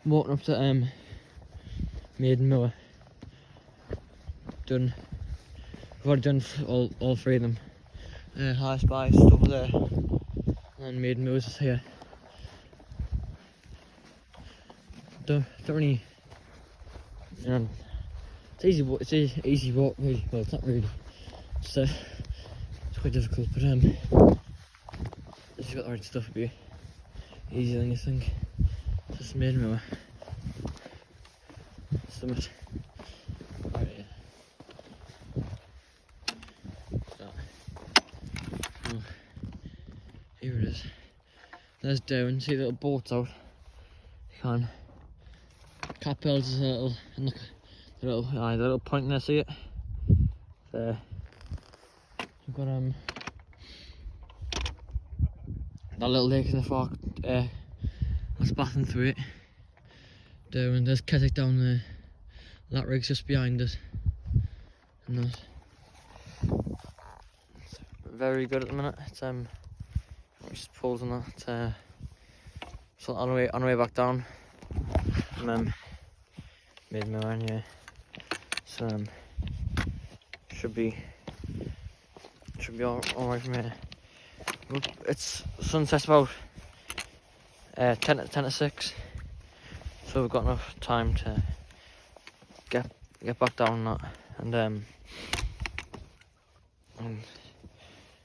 I'm walking up to Maiden moor. We've already done all three of them. High Spice is over there, and Maiden moor is here. Don't really, you know, it's easy. It's easy walk really. Well, it's not really. It's quite difficult, but if you've got the right stuff, it'd be easier than you think. Just Maiden moor. Summit. Right here. Oh, here it is. There's Down. See the little boats out. You can. Capel's is a little, and look, the little point there. See it? There. You've got that little lake in the far. That's bathing through it. Down. There's Keswick down there. That rig's just behind us. And that. It's very good at the minute. It's just pulls on that. So on the way back down. Maiden moor anyway. So should be all right from here. It's sunset's about 10 to 6. So we've got enough time to get back down that and